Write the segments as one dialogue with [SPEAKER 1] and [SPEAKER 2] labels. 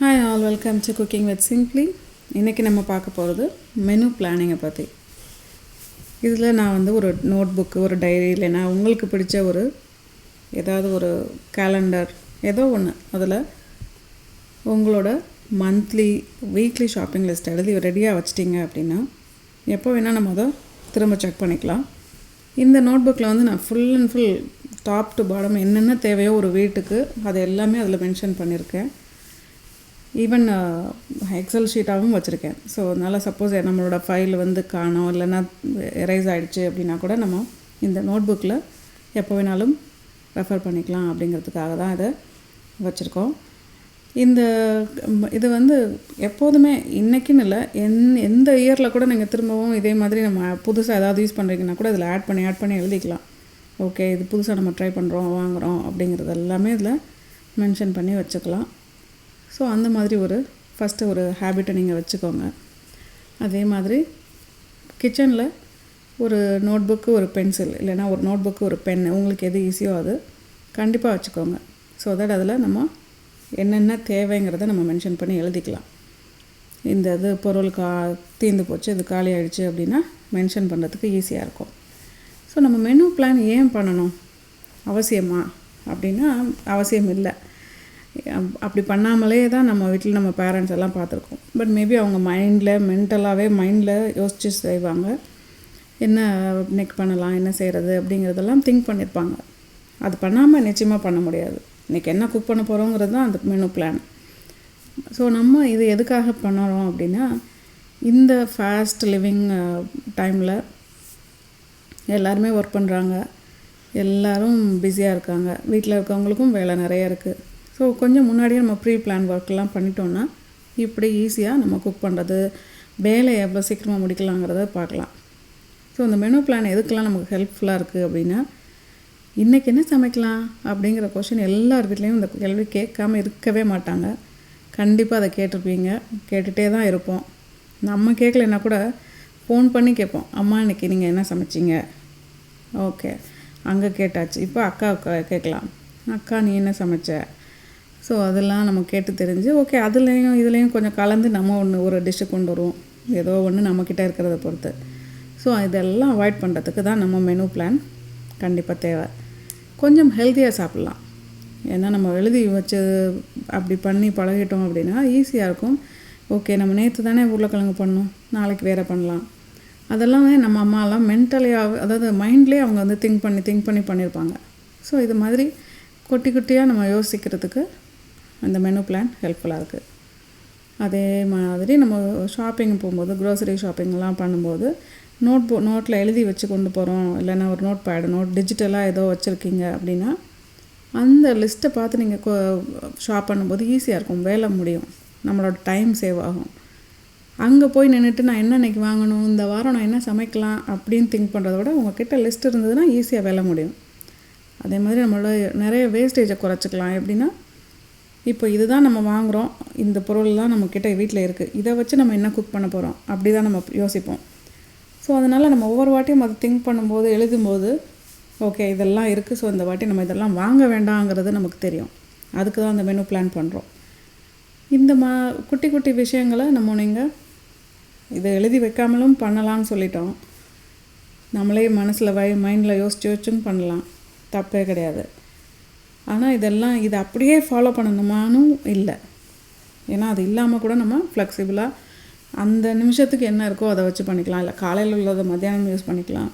[SPEAKER 1] Hi all, welcome to Cooking with Simply. இன்றைக்கி நம்ம பார்க்க போகிறது மெனு பிளானிங்கை பற்றி. இதில் நான் வந்து ஒரு நோட் புக்கு, ஒரு டைரி, இல்லைன்னா உங்களுக்கு பிடிச்ச ஏதாவது ஒரு கேலண்டர், ஏதோ ஒன்று, அதில் உங்களோட மந்த்லி வீக்லி ஷாப்பிங் லிஸ்ட் எழுதி ரெடியாக வச்சிட்டிங்க அப்படின்னா எப்போ வேணால் நம்ம அதை திரும்ப செக் பண்ணிக்கலாம். இந்த நோட் புக்கில் வந்து நான் full and full top to bottom என்னென்ன தேவையோ ஒரு வீட்டுக்கு அது எல்லாமே அதில் மென்ஷன் பண்ணியிருக்கேன். ஈவன் எக்ஸல் ஷீட்டாகவும் வச்சுருக்கேன். ஸோ அதனால் சப்போஸ் நம்மளோட ஃபைல் வந்து காணோம், இல்லைன்னா எரேஸ் ஆகிடுச்சு அப்படின்னா கூட நம்ம இந்த நோட் புக்கில் எப்போ வேணாலும் ரெஃபர் பண்ணிக்கலாம் அப்படிங்கிறதுக்காக தான் இதை வச்சுருக்கோம். இது வந்து எப்போதுமே இன்றைக்கின்னு இல்லை, எந்த இயரில் கூட நீங்கள் திரும்பவும் இதே மாதிரி நம்ம புதுசாக ஏதாவது யூஸ் பண்ணுறீங்கன்னா கூட இதில் ஆட் பண்ணி எழுதிக்கலாம். ஓகே, இது புதுசாக நம்ம ட்ரை பண்ணுறோம், வாங்குகிறோம் அப்படிங்கிறது எல்லாமே இதில் மென்ஷன் பண்ணி வச்சுக்கலாம். ஸோ அந்த மாதிரி ஃபஸ்ட்டு ஒரு ஹேபிட்டை நீங்கள் வச்சுக்கோங்க. அதே மாதிரி கிச்சனில் ஒரு நோட் புக்கு, ஒரு பென்சில், இல்லைனா ஒரு நோட் புக்கு, ஒரு பென், உங்களுக்கு எது ஈஸியோ அது கண்டிப்பாக வச்சுக்கோங்க. ஸோ தட் அதில் நம்ம என்னென்ன தேவைங்கிறத நம்ம மென்ஷன் பண்ணி எழுதிக்கலாம். இது பொருள் தீர்ந்து போச்சு, இது காலி ஆகிடுச்சு அப்படின்னா மென்ஷன் பண்ணுறதுக்கு ஈஸியாக இருக்கும். ஸோ நம்ம மெனு பிளான் ஏன் பண்ணணும், அவசியமா அப்படின்னா அவசியம் இல்லை. அப்படி பண்ணாமலே தான் நம்ம வீட்டில் நம்ம பேரண்ட்ஸ் எல்லாம் பார்த்துருக்கோம். பட் மேபி அவங்க மென்டலாகவே யோசித்து செய்வாங்க. என்ன இன்னைக்கு பண்ணலாம், என்ன செய்கிறது அப்படிங்கிறதெல்லாம் திங்க் பண்ணியிருப்பாங்க. அது பண்ணாமல் நிச்சயமாக பண்ண முடியாது. இன்றைக்கி என்ன குக் பண்ண போகிறோங்கிறது தான் அந்த மெனு பிளான். ஸோ நம்ம இது எதுக்காக பண்ணுறோம் அப்படின்னா, இந்த ஃபாஸ்ட் லிவிங் டைமில் எல்லாருமே ஒர்க் பண்ணுறாங்க, எல்லோரும் பிஸியாக இருக்காங்க, வீட்டில் இருக்கவங்களுக்கும் வேலை நிறையா இருக்குது. ஸோ கொஞ்சம் முன்னாடியே நம்ம ப்ரீ பிளான் ஒர்க்கெலாம் பண்ணிட்டோன்னா இப்படி ஈஸியாக நம்ம குக் பண்ணுறது, வேலையை எவ்வளோ சீக்கிரமாக முடிக்கலாங்கிறத பார்க்கலாம். ஸோ இந்த மெனு பிளான் எதுக்கெல்லாம் நமக்கு ஹெல்ப்ஃபுல்லாக இருக்குது அப்படின்னா, இன்றைக்கி என்ன சமைக்கலாம் அப்படிங்கிற கொஷின் எல்லார் வீட்லேயும் இந்த கேள்வி கேட்காமல் இருக்கவே மாட்டாங்க. கண்டிப்பாக அதை கேட்டிருப்பீங்க, கேட்டுகிட்டே தான் இருப்போம். நம்ம கேட்கலைன்னா கூட ஃபோன் பண்ணி கேட்போம், அம்மா இன்றைக்கி நீங்கள் என்ன சமைச்சிங்க, ஓகே அங்கே கேட்டாச்சு, இப்போ அக்கா கேட்கலாம், அக்கா நீ என்ன சமைச்ச. ஸோ அதெல்லாம் நம்ம கேட்டு தெரிஞ்சு ஓகே இதுலேயும் கொஞ்சம் கலந்து நம்ம ஒரு டிஷ்ஷு கொண்டு வருவோம், ஏதோ ஒன்று நம்மக்கிட்ட இருக்கிறத பொறுத்து. ஸோ இதெல்லாம் அவாய்ட் பண்ணுறதுக்கு தான் நம்ம மெனு பிளான் கண்டிப்பாக தேவை. கொஞ்சம் ஹெல்த்தியாக சாப்பிட்லாம். ஏன்னா நம்ம எழுதி வச்சு அப்படி பண்ணி பழகிட்டோம் அப்படின்னா ஈஸியாக இருக்கும். ஓகே, நம்ம நேற்று தானே உருளைக்கிழங்கு பண்ணோம், நாளைக்கு வேறு பண்ணலாம். அதெல்லாம் நம்ம அம்மாலாம் மென்டலியாக, அதாவது மைண்ட்லேயே அவங்க வந்து திங்க் பண்ணி பண்ணியிருப்பாங்க. ஸோ இது மாதிரி குட்டியாக நம்ம யோசிக்கிறதுக்கு அந்த மெனு பிளான் ஹெல்ப்ஃபுல்லாக இருக்குது. அதே மாதிரி நம்ம ஷாப்பிங் போகும்போது, க்ரோசரி ஷாப்பிங்லாம் பண்ணும்போது நோட்டில் எழுதி வச்சு கொண்டு போகிறோம், இல்லைன்னா ஒரு நோட் டிஜிட்டலாக ஏதோ வச்சுருக்கீங்க அப்படின்னா அந்த லிஸ்ட்டை பார்த்து நீங்கள் ஷாப் பண்ணும்போது ஈஸியாக இருக்கும், வேலை முடியும், நம்மளோட டைம் சேவ் ஆகும். அங்கே போய் நின்றுட்டு நான் என்ன இன்றைக்கி வாங்கணும், இந்த வாரம் நான் என்ன சமைக்கலாம் அப்படின்னு திங்க் பண்ணுறத விட உங்கள்கிட்ட லிஸ்ட் இருந்ததுன்னா ஈஸியாக வேலை முடியும். அதே மாதிரி நம்மளோட நிறைய வேஸ்டேஜை குறைச்சிக்கலாம். எப்படின்னா, இப்போ இதுதான் நம்ம வாங்குகிறோம், இந்த பொருள்லாம் நம்மக்கிட்ட வீட்டில் இருக்குது, இதை வச்சு நம்ம என்ன குக் பண்ண போகிறோம் அப்படி தான் நம்ம யோசிப்போம். ஸோ அதனால் நம்ம ஒவ்வொரு வாட்டியும் அதை திங்க் பண்ணும்போது, எழுதும்போது ஓகே இதெல்லாம் இருக்குது, ஸோ இந்த வாட்டி நம்ம இதெல்லாம் வாங்க வேண்டாங்கிறது நமக்கு தெரியும். அதுக்கு தான் அந்த மெனு பிளான் பண்ணுறோம். இந்த குட்டி விஷயங்களை நீங்கள் இதை எழுதி வைக்காமலும் பண்ணலான்னு சொல்லிட்டோம். நம்மளே மனசில் மைண்டில் யோசிச்சும் பண்ணலாம், தப்பே கிடையாது. ஆனால் இதை அப்படியே ஃபாலோ பண்ணணுமானும் இல்லை. ஏன்னா அது இல்லாமல் கூட நம்ம ஃப்ளெக்சிபிளாக அந்த நிமிஷத்துக்கு என்ன இருக்கோ அதை வச்சு பண்ணிக்கலாம், இல்லை காலையில் உள்ளதை மத்தியானம் யூஸ் பண்ணிக்கலாம்.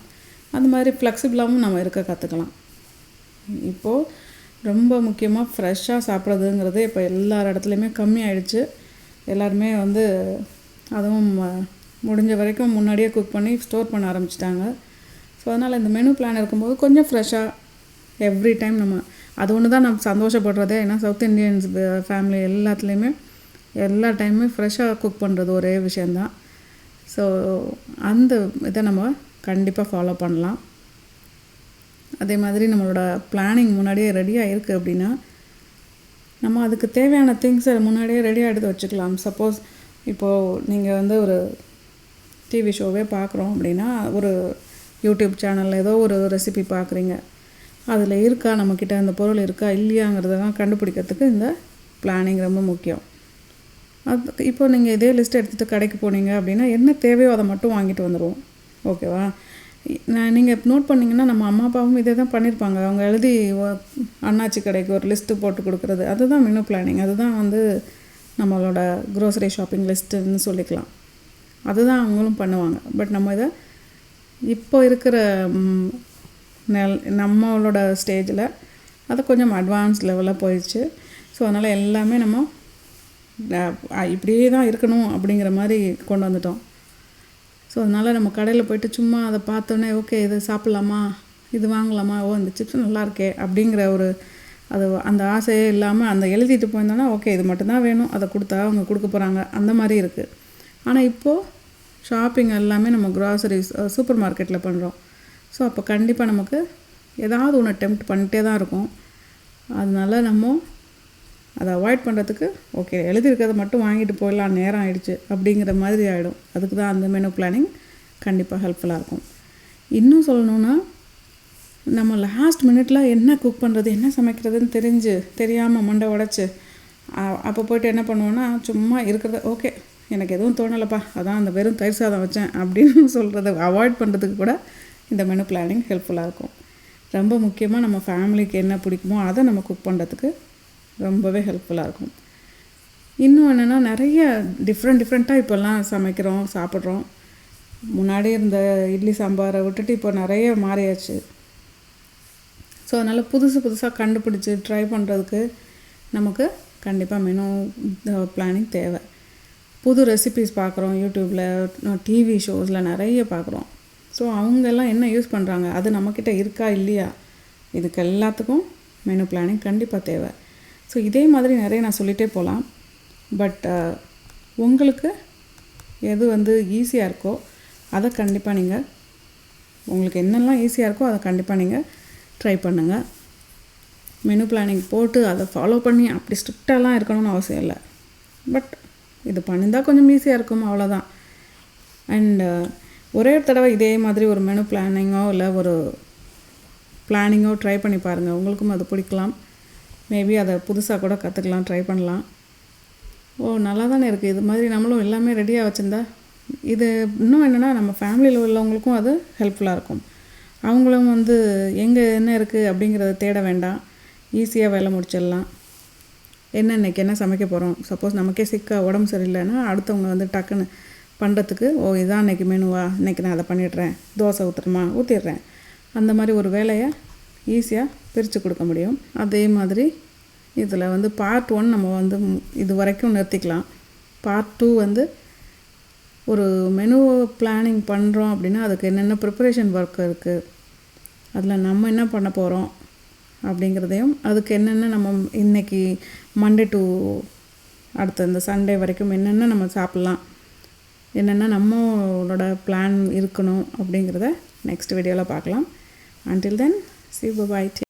[SPEAKER 1] அந்த மாதிரி ஃப்ளெக்சிபிளாகவும் நம்ம இருக்க கற்றுக்கலாம். இப்போது ரொம்ப முக்கியமாக ஃப்ரெஷ்ஷாக சாப்பிட்றதுங்கிறது இப்போ எல்லார் இடத்துலையுமே கம்மி ஆகிடுச்சு. எல்லாருமே அதுவும் முடிஞ்ச வரைக்கும் முன்னாடியே குக் பண்ணி ஸ்டோர் பண்ண ஆரம்பிச்சிட்டாங்க. ஸோ அதனால் இந்த மெனு பிளான் இருக்கும்போது கொஞ்சம் ஃப்ரெஷ்ஷாக எவ்ரி டைம் நம்ம அது ஒன்று தான் நம்ம சந்தோஷப்படுறதே. ஏன்னா சவுத் இண்டியன்ஸ் ஃபேமிலி எல்லாத்துலேயுமே எல்லா டைமுமே ஃப்ரெஷ்ஷாக குக் பண்ணுறது ஒரே விஷயந்தான். ஸோ அந்த இதை நம்ம கண்டிப்பாக ஃபாலோ பண்ணலாம். அதே மாதிரி நம்மளோட பிளானிங் முன்னாடியே ரெடியாக இருக்குது அப்படின்னா நம்ம அதுக்கு தேவையான திங்ஸை முன்னாடியே ரெடியாக எடுத்து வச்சுக்கலாம். சப்போஸ் இப்போது நீங்கள் ஒரு டிவி ஷோவே பார்க்குறோம் அப்படின்னா, ஒரு யூடியூப் சேனலில் ஏதோ ஒரு ரெசிபி பார்க்குறீங்க, அதில் இருக்கா நம்மக்கிட்ட அந்த பொருள் இருக்கா இல்லையாங்கிறதெல்லாம் கண்டுபிடிக்கிறதுக்கு இந்த பிளானிங் ரொம்ப முக்கியம். அது இப்போ நீங்கள் இதே லிஸ்ட் எடுத்துகிட்டு கடைக்கு போனீங்க அப்படின்னா என்ன தேவையோ அதை மட்டும் வாங்கிட்டு வந்துடுவோம். ஓகேவா? நீங்கள் நோட் பண்ணிங்கன்னா நம்ம அம்மா அப்பாவும் இதே தான் பண்ணியிருப்பாங்க. அவங்க எழுதி அண்ணாச்சி கடைக்கு ஒரு லிஸ்ட்டு போட்டு கொடுக்குறது, அதுதான் மெனு பிளானிங். அதுதான் வந்து நம்மளோட க்ரோசரி ஷாப்பிங் லிஸ்ட்டுன்னு சொல்லிக்கலாம். அதுதான் அவங்களும் பண்ணுவாங்க. பட் நம்ம இதை இப்போ இருக்கிற நம்மளோட ஸ்டேஜில் அது கொஞ்சம் அட்வான்ஸ் லெவலாக போயிடுச்சு. ஸோ அதனால் எல்லாமே நம்ம இப்படியே தான் இருக்கணும் அப்படிங்கிற மாதிரி கொண்டு வந்துட்டோம். ஸோ அதனால் நம்ம கடையில் போய்ட்டு சும்மா அதை பார்த்தோன்னே ஓகே இது சாப்பிட்லாமா, இது வாங்கலாமா, ஓ இந்த சிப்ஸ் நல்லாயிருக்கே அப்படிங்கிற ஒரு அந்த ஆசையே இல்லாமல் அந்த எழுதிட்டு போயிருந்தோன்னா ஓகே இது மட்டும்தான் வேணும், அதை கொடுத்தா அவங்க கொடுக்க போகிறாங்க, அந்த மாதிரி இருக்குது. ஆனால் இப்போது ஷாப்பிங் எல்லாமே நம்ம க்ராசரிஸ் சூப்பர் மார்க்கெட்டில் பண்ணுறோம். ஸோ அப்போ கண்டிப்பாக நமக்கு ஏதாவது ஒன்று டெம்ப்ட் பண்ணிகிட்டே தான் இருக்கும். அதனால நம்ம அதை அவாய்ட் பண்ணுறதுக்கு ஓகே எழுதியிருக்கிறத மட்டும் வாங்கிட்டு போயிடலாம், நேரம் ஆகிடுச்சு அப்படிங்கிற மாதிரி ஆகிடும். அதுக்கு தான் அந்த மெனு பிளானிங் கண்டிப்பாக ஹெல்ப்ஃபுல்லாக இருக்கும். இன்னும் சொல்லணுன்னா நம்ம லாஸ்ட் மினிட்ல என்ன குக் பண்ணுறது, என்ன சமைக்கிறதுன்னு தெரியாமல் மண்டை உடச்சி அப்போ போய்ட்டு என்ன பண்ணுவோன்னா சும்மா இருக்கிறத ஓகே எனக்கு எதுவும் தோணலைப்பா அதான் அந்த வெறும் தயிர் சாதம் வச்சேன் அப்படின்னு சொல்கிறத அவாய்ட் பண்ணுறதுக்கு கூட இந்த மெனு பிளானிங் ஹெல்ப்ஃபுல்லாக இருக்கும். ரொம்ப முக்கியமாக நம்ம ஃபேமிலிக்கு என்ன பிடிக்குமோ அதை நம்ம குக் பண்ணுறதுக்கு ரொம்பவே ஹெல்ப்ஃபுல்லாக இருக்கும். இன்னும் என்னென்னா நிறைய டிஃப்ரெண்ட்டாக இப்போல்லாம் சமைக்கிறோம், சாப்பிட்றோம். முன்னாடி இருந்த இட்லி சாம்பாரை விட்டுட்டு இப்போ நிறைய மாறியாச்சு. ஸோ அதனால் புதுசாக கண்டுபிடிச்சி ட்ரை பண்ணுறதுக்கு நமக்கு கண்டிப்பாக மெனு பிளானிங் தேவை. புது ரெசிபீஸ் பார்க்குறோம் யூடியூப்பில், டிவி ஷோஸில் நிறைய பார்க்குறோம். ஸோ அவங்கெல்லாம் என்ன யூஸ் பண்ணுறாங்க, அது நம்மக்கிட்ட இருக்கா இல்லையா, இதுக்கு எல்லாத்துக்கும் மெனு பிளானிங் கண்டிப்பாக தேவை. ஸோ இதே மாதிரி நிறைய நான் சொல்லிகிட்டே போகலாம். பட் உங்களுக்கு எது வந்து ஈஸியாக இருக்கோ அதை கண்டிப்பாக நீங்கள் உங்களுக்கு என்னெல்லாம் ஈஸியாக இருக்கோ அதை கண்டிப்பாக நீங்கள் ட்ரை பண்ணுங்கள். மெனு பிளானிங் போட்டு அதை ஃபாலோ பண்ணி அப்படி ஸ்ட்ரிக்டாலாம் இருக்கணும்னு அவசியம் இல்லை. பட் இது பண்ணியிருந்தால் கொஞ்சம் ஈஸியாக இருக்கும், அவ்வளோதான். அண்டு ஒரே ஒரு தடவை இதே மாதிரி ஒரு மெனு பிளானிங்கோ இல்லை ஒரு பிளானிங்கோ ட்ரை பண்ணி பாருங்கள். உங்களுக்கும் அது பிடிக்கலாம். மேபி அதை புதுசாக கூட கற்றுக்கலாம், ட்ரை பண்ணலாம். நல்லா தானே இருக்குது, இது மாதிரி நம்மளும் எல்லாமே ரெடியாக வச்சுருந்தா இது இன்னும் என்னென்னா நம்ம ஃபேமிலியில் உள்ளவங்களுக்கும் அது ஹெல்ப்ஃபுல்லாக இருக்கும். அவங்களும் வந்து எங்கே என்ன இருக்குது அப்படிங்கிறத தேட வேண்டாம், ஈஸியாக வேலை முடிச்சிடலாம். இன்றைக்கி என்ன சமைக்க போகிறோம், சப்போஸ் நமக்கே உடம்பு சரியில்லைன்னா அடுத்தவங்க வந்து டக்குன்னு பண்ணுறதுக்கு இதான் இன்றைக்கி மெனுவா, இன்றைக்கி நான் அதை பண்ணிடுறேன், தோசை ஊற்றிடுறேன், அந்த மாதிரி ஒரு வேலையை ஈஸியாக பிரித்து கொடுக்க முடியும். அதே மாதிரி இதில் வந்து பார்ட் 1 நம்ம வந்து இது வரைக்கும் நிறுத்திக்கலாம். பார்ட் 2 வந்து ஒரு மெனு பிளானிங் பண்ணுறோம் அப்படின்னா அதுக்கு என்னென்ன ப்ரிப்பரேஷன் ஒர்க் இருக்குது, அதில் நம்ம என்ன பண்ண போகிறோம் அப்படிங்கிறதையும், அதுக்கு என்னென்ன நம்ம இன்றைக்கி மண்டே டு அடுத்த இந்த சண்டே வரைக்கும் என்னென்ன நம்ம சாப்பிட்லாம், என்னென்ன நம்மளோட பிளான் இருக்கணும் அப்படிங்கிறத நெக்ஸ்ட் வீடியோவில் பார்க்கலாம். Until then, see you, bye-bye.